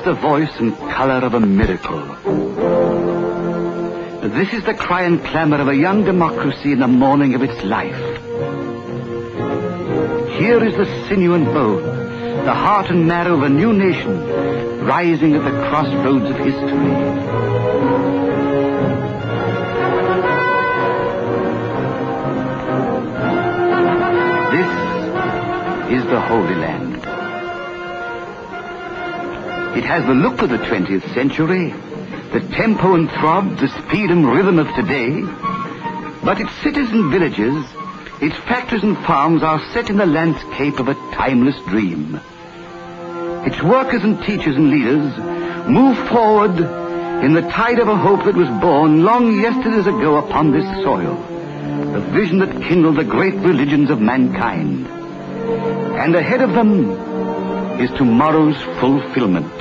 the voice and color of a miracle. This is the cry and clamor of a young democracy in the morning of its life. Here is the sinew and bone, the heart and marrow of a new nation, rising at the crossroads of history. This is the Holy Land. It has the look of the 20th century, the tempo and throb, the speed and rhythm of today, but its cities and villages, its factories and farms are set in the landscape of a timeless dream. Its workers and teachers and leaders move forward in the tide of a hope that was born long yesterdays ago upon this soil, a vision that kindled the great religions of mankind. And ahead of them is tomorrow's fulfillment,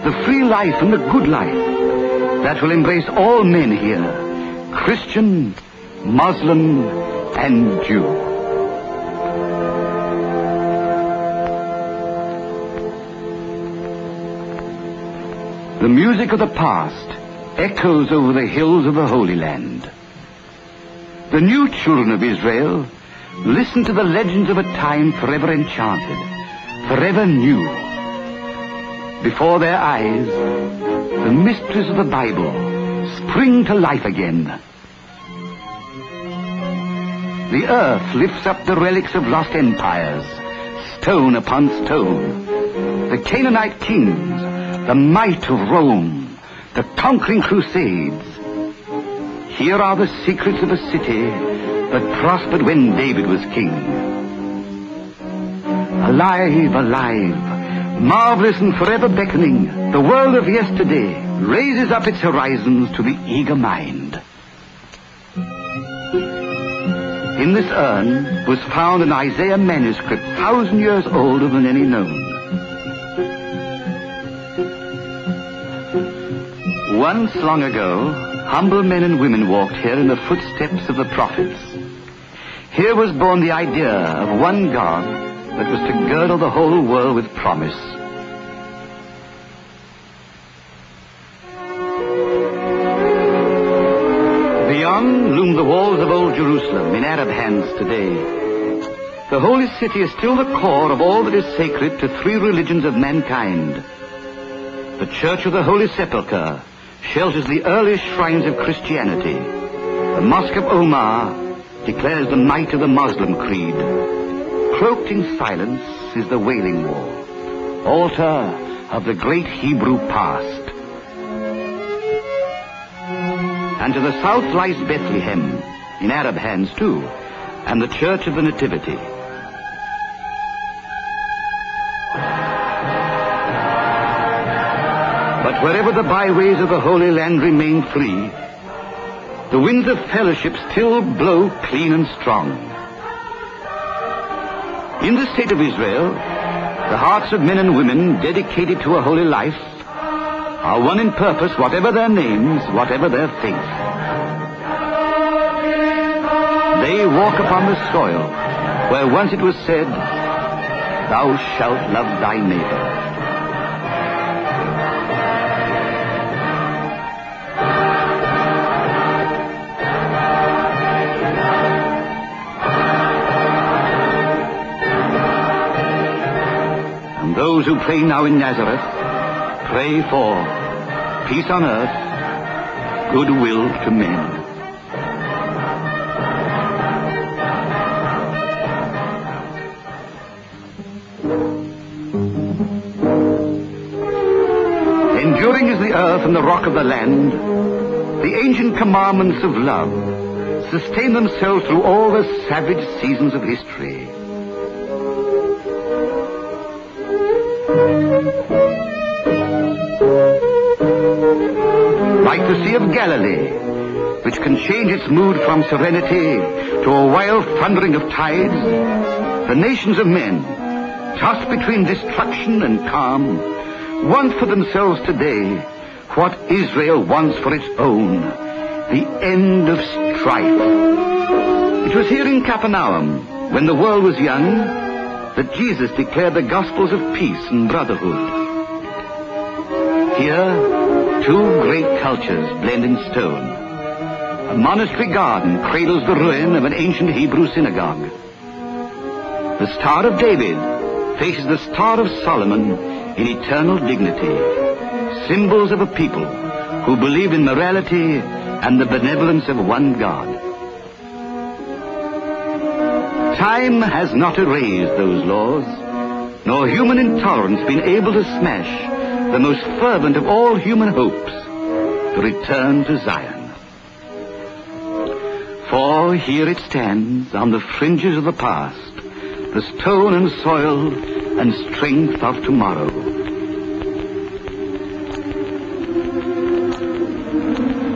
the free life and the good life that will embrace all men here, Christian, Muslim, and Jew. The music of the past echoes over the hills of the Holy Land. The new children of Israel listen to the legends of a time forever enchanted, forever new. Before their eyes, the mysteries of the Bible spring to life again. The earth lifts up the relics of lost empires, stone upon stone. The Canaanite kings, the might of Rome, the conquering crusades. Here are the secrets of a city that prospered when David was king. Alive, alive, marvelous and forever beckoning, the world of yesterday raises up its horizons to the eager mind. In this urn was found an Isaiah manuscript 1,000 years older than any known. Once long ago, humble men and women walked here in the footsteps of the prophets. Here was born the idea of one God that was to girdle the whole world with promise. Beyond loom the walls of old Jerusalem in Arab hands today. The holy city is still the core of all that is sacred to three religions of mankind. The Church of the Holy Sepulchre shelters the earliest shrines of Christianity. The Mosque of Omar declares the might of the Muslim creed. Cloaked in silence is the Wailing Wall, altar of the great Hebrew past. And to the south lies Bethlehem, in Arab hands too, and the Church of the Nativity. But wherever the byways of the Holy Land remain free, the winds of fellowship still blow clean and strong. In the state of Israel, the hearts of men and women dedicated to a holy life are one in purpose, whatever their names, whatever their faith. They walk upon the soil where once it was said, "Thou shalt love thy neighbor." And those who pray now in Nazareth pray for peace on earth, goodwill to men. Enduring is the earth and the rock of the land. The ancient commandments of love sustain themselves through all the savage seasons of history. Like the Sea of Galilee, which can change its mood from serenity to a wild thundering of tides, the nations of men, tossed between destruction and calm, want for themselves today what Israel wants for its own, the end of strife. It was here in Capernaum, when the world was young, that Jesus declared the gospels of peace and brotherhood. Here, two great cultures blend in stone. A monastery garden cradles the ruin of an ancient Hebrew synagogue. The Star of David faces the Star of Solomon in eternal dignity, symbols of a people who believe in morality and the benevolence of one God. Time has not erased those laws, nor human intolerance been able to smash the most fervent of all human hopes, to return to Zion. For here it stands on the fringes of the past, the stone and soil and strength of tomorrow.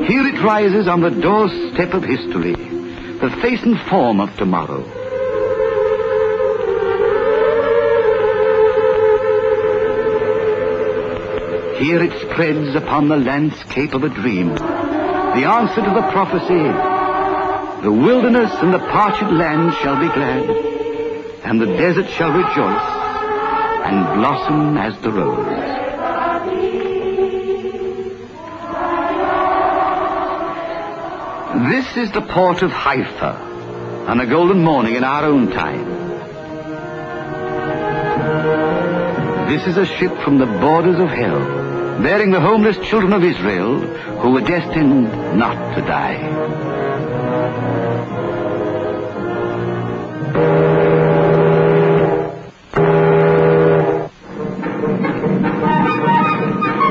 Here it rises on the doorstep of history, the face and form of tomorrow. Here it spreads upon the landscape of a dream, the answer to the prophecy, the wilderness and the parched land shall be glad, and the desert shall rejoice and blossom as the rose. This is the port of Haifa on a golden morning in our own time. This is a ship from the borders of hell, bearing the homeless children of Israel who were destined not to die.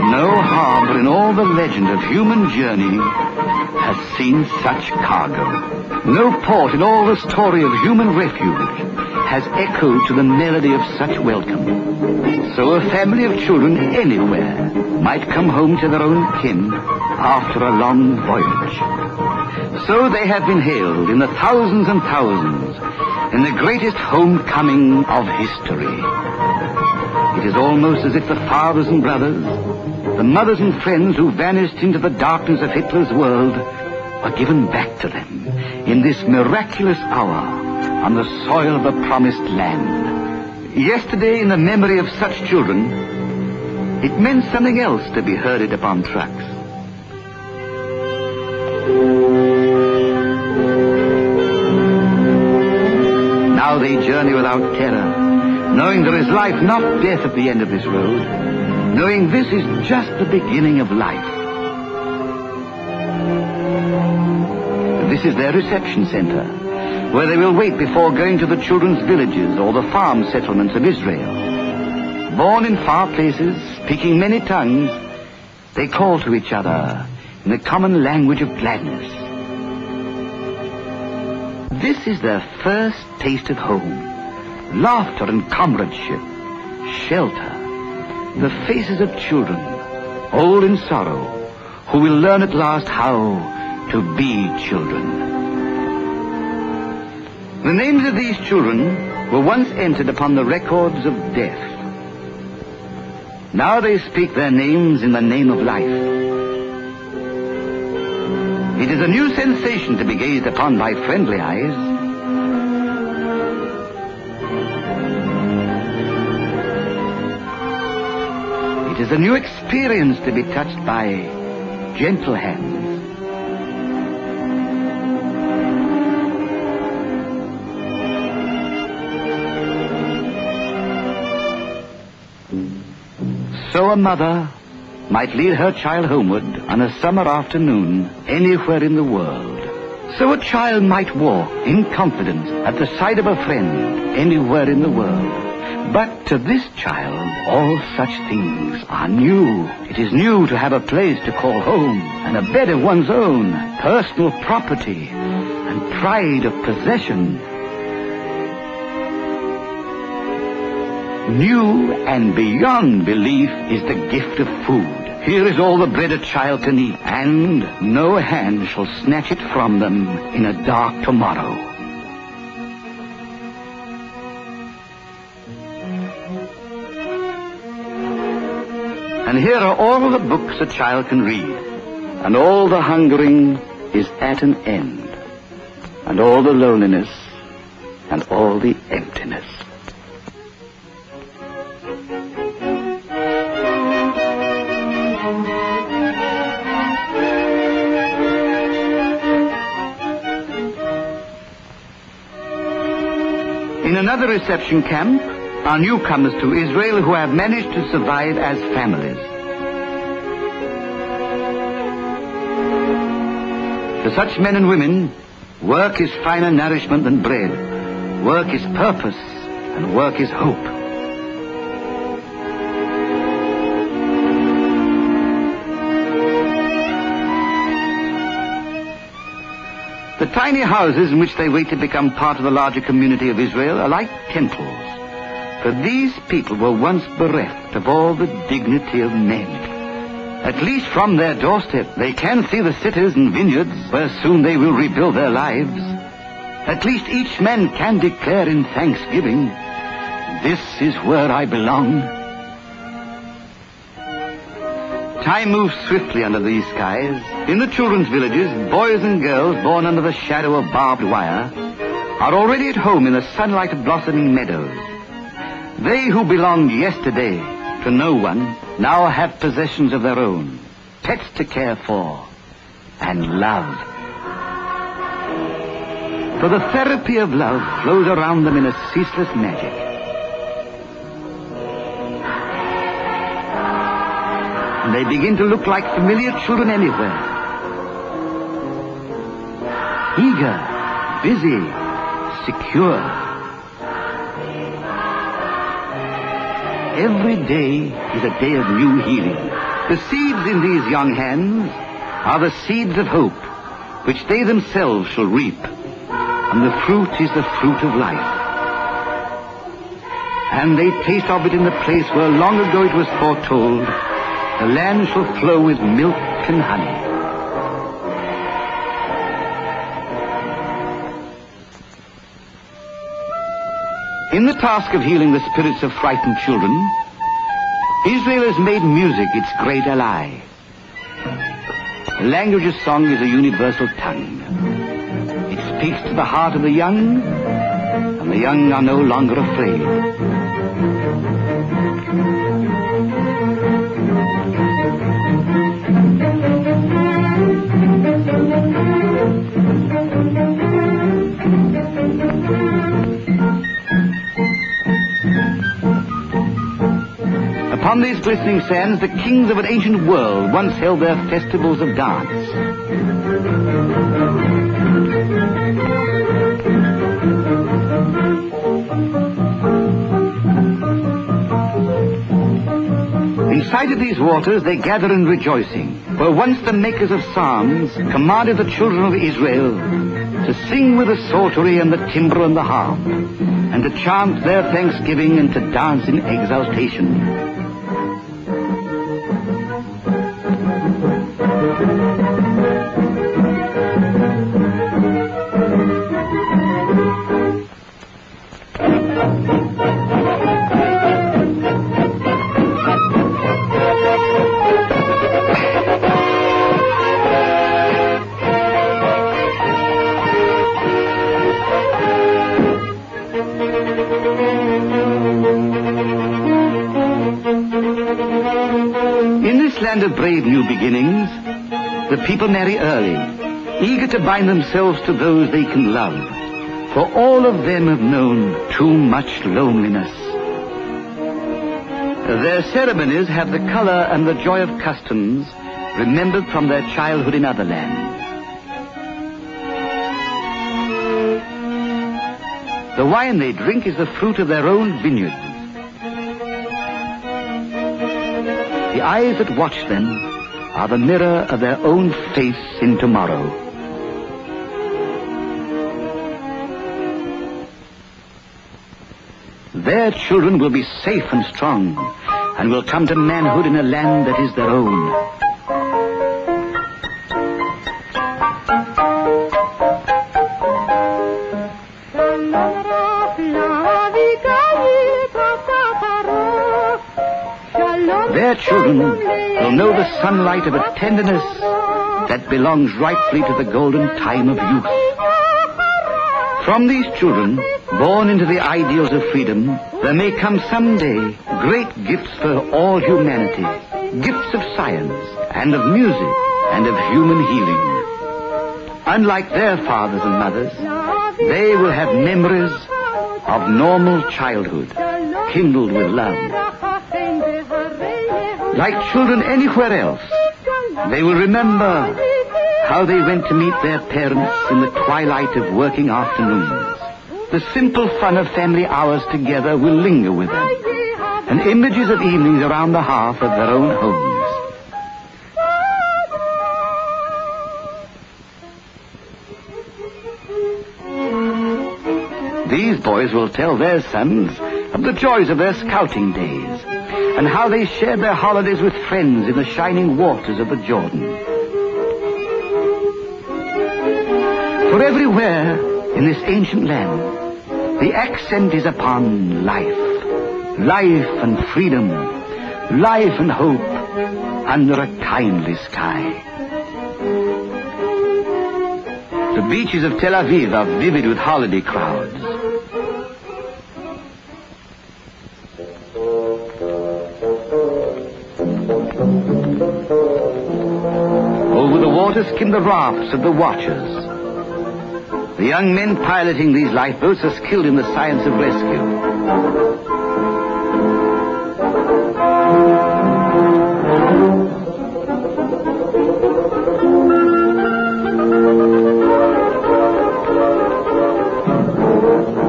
No harbor in all the legend of human journey has seen such cargo. No port in all the story of human refuge has echoed to the melody of such welcome. So a family of children anywhere might come home to their own kin after a long voyage. So they have been hailed in the thousands and thousands in the greatest homecoming of history. It is almost as if the fathers and brothers, the mothers and friends who vanished into the darkness of Hitler's world are given back to them in this miraculous hour on the soil of the promised land. Yesterday, in the memory of such children, it meant something else to be herded upon trucks. Now they journey without terror, knowing there is life, not death, at the end of this road, knowing this is just the beginning of life. This is their reception center, where they will wait before going to the children's villages or the farm settlements of Israel. Born in far places, speaking many tongues, they call to each other in the common language of gladness. This is their first taste of home, laughter and comradeship, shelter, the faces of children, old in sorrow, who will learn at last how to be children. The names of these children were once entered upon the records of death. Now they speak their names in the name of life. It is a new sensation to be gazed upon by friendly eyes. It is a new experience to be touched by gentle hands. So a mother might lead her child homeward on a summer afternoon anywhere in the world. So a child might walk in confidence at the side of a friend anywhere in the world. But to this child, all such things are new. It is new to have a place to call home and a bed of one's own, personal property, and pride of possession. New and beyond belief is the gift of food. Here is all the bread a child can eat, and no hand shall snatch it from them in a dark tomorrow. And here are all the books a child can read, and all the hungering is at an end, and all the loneliness, and all the emptiness. In another reception camp are newcomers to Israel who have managed to survive as families. To such men and women, work is finer nourishment than bread. Work is purpose, and work is hope. The tiny houses in which they wait to become part of the larger community of Israel are like temples. For these people were once bereft of all the dignity of men. At least from their doorstep they can see the cities and vineyards where soon they will rebuild their lives. At least each man can declare in thanksgiving, "This is where I belong." Time moves swiftly under these skies. In the children's villages, boys and girls born under the shadow of barbed wire are already at home in the sunlight of blossoming meadows. They who belonged yesterday to no one now have possessions of their own, pets to care for, and love. For the therapy of love flows around them in a ceaseless magic. And they begin to look like familiar children anywhere. Eager, busy, secure. Every day is a day of new healing. The seeds in these young hands are the seeds of hope, which they themselves shall reap. And the fruit is the fruit of life. And they taste of it in the place where long ago it was foretold, the land shall flow with milk and honey. In the task of healing the spirits of frightened children, Israel has made music its great ally. The language of song is a universal tongue. It speaks to the heart of the young, and the young are no longer afraid. Upon these glistening sands, the kings of an ancient world once held their festivals of dance. In sight of these waters they gather in rejoicing, where once the makers of psalms commanded the children of Israel to sing with the psaltery and the timbrel and the harp, and to chant their thanksgiving and to dance in exaltation. Of brave new beginnings, the people marry early, eager to bind themselves to those they can love, for all of them have known too much loneliness. Their ceremonies have the color and the joy of customs remembered from their childhood in other lands. The wine they drink is the fruit of their own vineyards. The eyes that watch them are the mirror of their own face in tomorrow. Their children will be safe and strong, and will come to manhood in a land that is their own. Their children will know the sunlight of a tenderness that belongs rightfully to the golden time of youth. From these children, born into the ideals of freedom, there may come someday great gifts for all humanity, gifts of science and of music and of human healing. Unlike their fathers and mothers, they will have memories of normal childhood, kindled with love. Like children anywhere else, they will remember how they went to meet their parents in the twilight of working afternoons. The simple fun of family hours together will linger with them, and images of evenings around the hearth of their own homes. These boys will tell their sons of the joys of their scouting days and how they shared their holidays with friends in the shining waters of the Jordan. For everywhere in this ancient land, the accent is upon life. Life and freedom, life and hope under a kindly sky. The beaches of Tel Aviv are vivid with holiday crowds. Over the water skim the rafts of the watchers. The young men piloting these lifeboats are skilled in the science of rescue.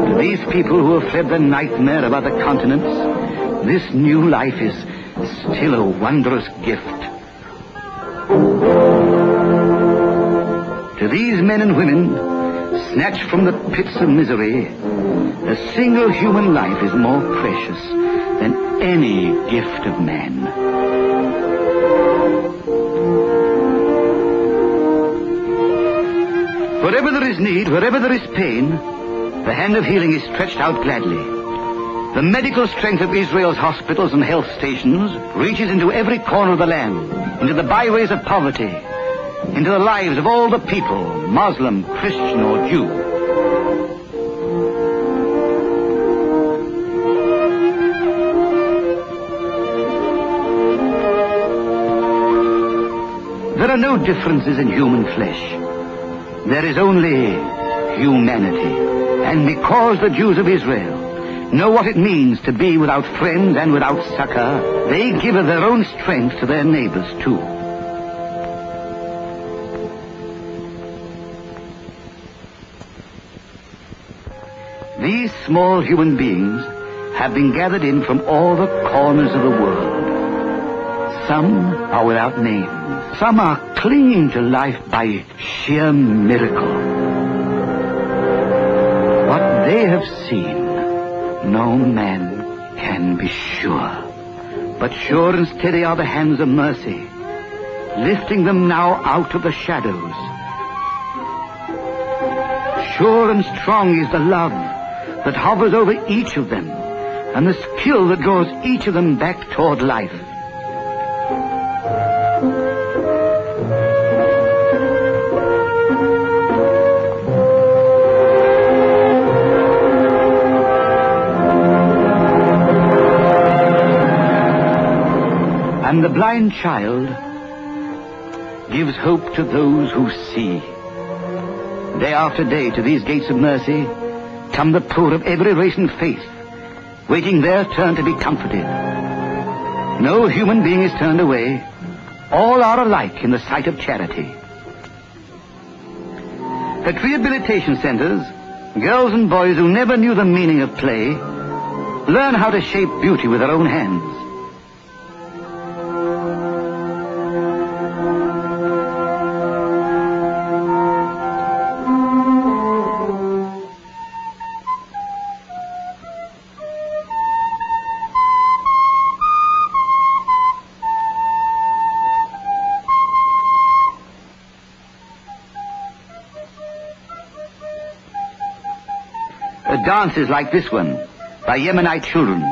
To these people who have fled the nightmare of other continents, this new life is still a wondrous gift. To these men and women, snatched from the pits of misery, a single human life is more precious than any gift of man. Wherever there is need, wherever there is pain, the hand of healing is stretched out gladly. The medical strength of Israel's hospitals and health stations reaches into every corner of the land, into the byways of poverty, into the lives of all the people, Muslim, Christian, or Jew. There are no differences in human flesh. There is only humanity. And because the Jews of Israel know what it means to be without friends and without succor, they give of their own strength to their neighbors too. These small human beings have been gathered in from all the corners of the world. Some are without names. Some are clinging to life by sheer miracle. What they have seen, no man can be sure. But sure and steady are the hands of mercy, lifting them now out of the shadows. Sure and strong is the love that hovers over each of them, and the skill that draws each of them back toward life. And the blind child gives hope to those who see. Day after day to these gates of mercy come the poor of every race and faith, waiting their turn to be comforted. No human being is turned away. All are alike in the sight of charity. At rehabilitation centers, girls and boys who never knew the meaning of play learn how to shape beauty with their own hands. Dances like this one by Yemenite children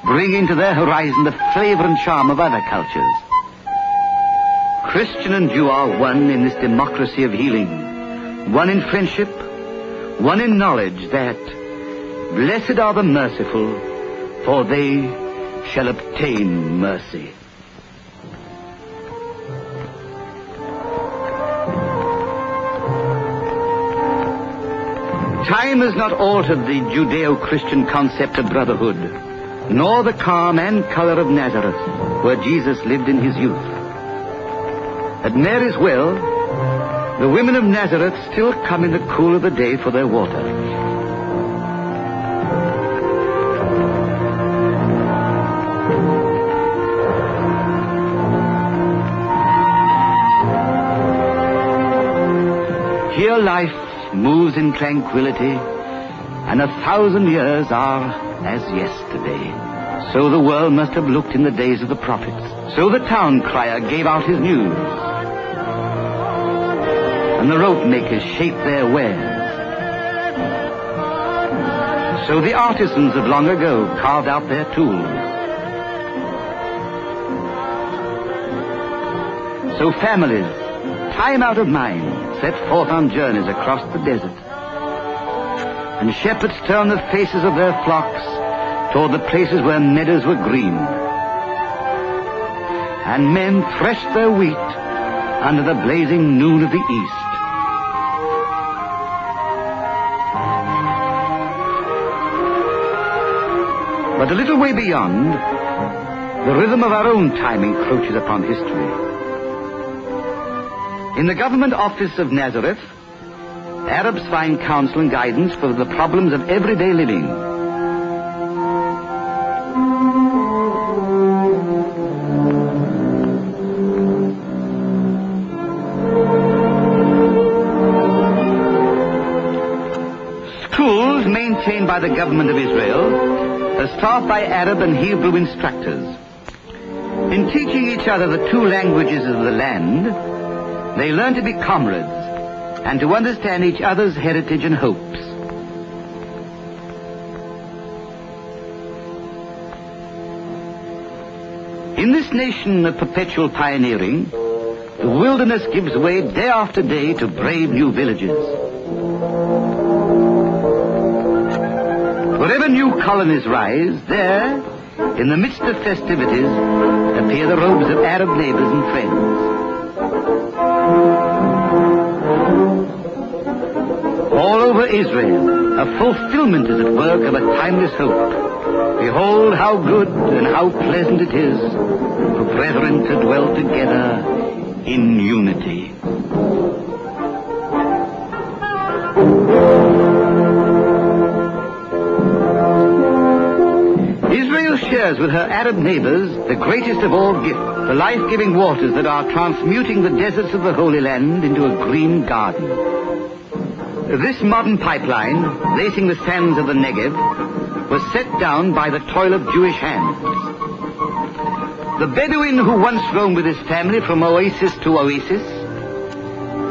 bring into their horizon the flavor and charm of other cultures. Christian and Jew are one in this democracy of healing, one in friendship, one in knowledge that blessed are the merciful, for they shall obtain mercy. Time has not altered the Judeo-Christian concept of brotherhood, nor the calm and color of Nazareth, where Jesus lived in his youth. At Mary's well, the women of Nazareth still come in the cool of the day for their water. Here life moves in tranquility, and 1,000 years are as yesterday. So the world must have looked in the days of the prophets. So the town crier gave out his news, and the rope makers shaped their wares. So the artisans of long ago carved out their tools. So families, time out of mind, set forth on journeys across the desert. And shepherds turned the faces of their flocks toward the places where meadows were green. And men threshed their wheat under the blazing noon of the east. But a little way beyond, the rhythm of our own time encroaches upon history. In the government office of Nazareth, Arabs find counsel and guidance for the problems of everyday living. Schools maintained by the government of Israel are staffed by Arab and Hebrew instructors. In teaching each other the two languages of the land, they learn to be comrades and to understand each other's heritage and hopes. In this nation of perpetual pioneering, the wilderness gives way day after day to brave new villages. Wherever new colonies rise, there, in the midst of festivities, appear the robes of Arab neighbors and friends. All over Israel, a fulfillment is at work of a timeless hope. Behold how good and how pleasant it is for brethren to dwell together in unity. Israel shares with her Arab neighbors the greatest of all gifts, the life-giving waters that are transmuting the deserts of the Holy Land into a green garden. This modern pipeline, lacing the sands of the Negev, was set down by the toil of Jewish hands. The Bedouin who once roamed with his family from oasis to oasis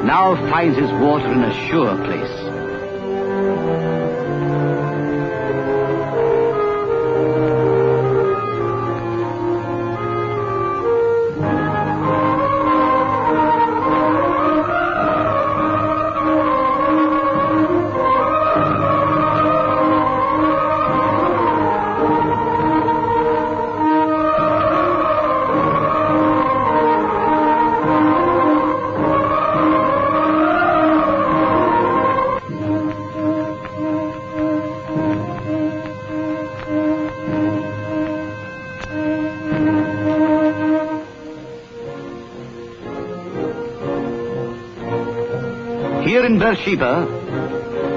now finds his water in a sure place. Here in Beersheba,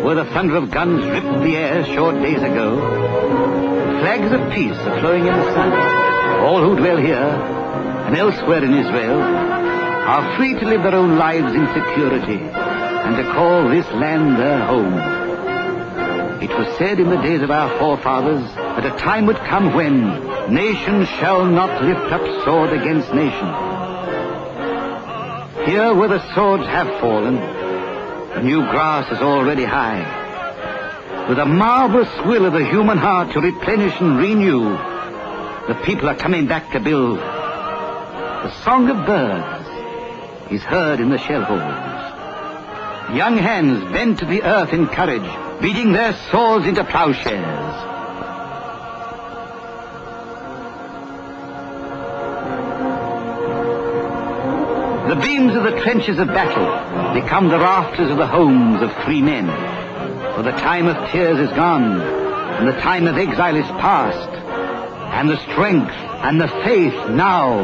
where the thunder of guns ripped the air short days ago, flags of peace are flowing in the sun. All who dwell here and elsewhere in Israel are free to live their own lives in security and to call this land their home. It was said in the days of our forefathers that a time would come when nation shall not lift up sword against nation. Here where the swords have fallen, the new grass is already high. With a marvelous will of the human heart to replenish and renew, the people are coming back to build. The song of birds is heard in the shell holes. Young hands bent to the earth in courage, beating their swords into plowshares. The beams of the trenches of battle become the rafters of the homes of free men. For For the time of tears is gone, and the time of exile is past, and the strength and the faith now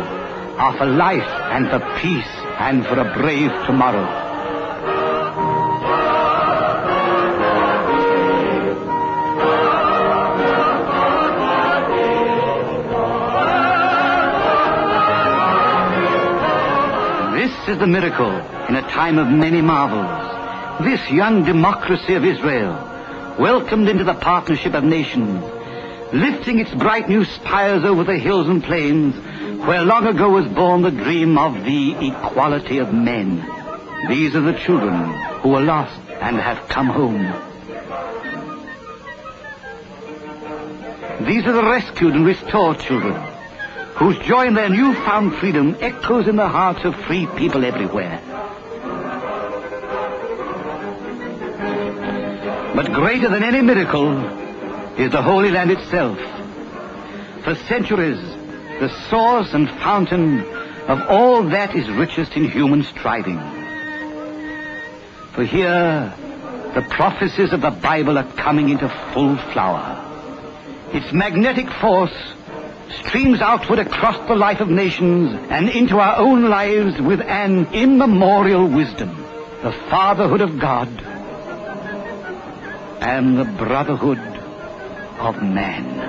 are for life and for peace and for a brave tomorrow. This is the miracle in a time of many marvels. This young democracy of Israel, welcomed into the partnership of nations, lifting its bright new spires over the hills and plains, where long ago was born the dream of the equality of men. These are the children who were lost and have come home. These are the rescued and restored children, whose joy in their newfound freedom echoes in the hearts of free people everywhere. But greater than any miracle is the Holy Land itself. For centuries, the source and fountain of all that is richest in human striving. For here, the prophecies of the Bible are coming into full flower. Its magnetic force streams outward across the life of nations and into our own lives with an immemorial wisdom, the fatherhood of God and the brotherhood of man.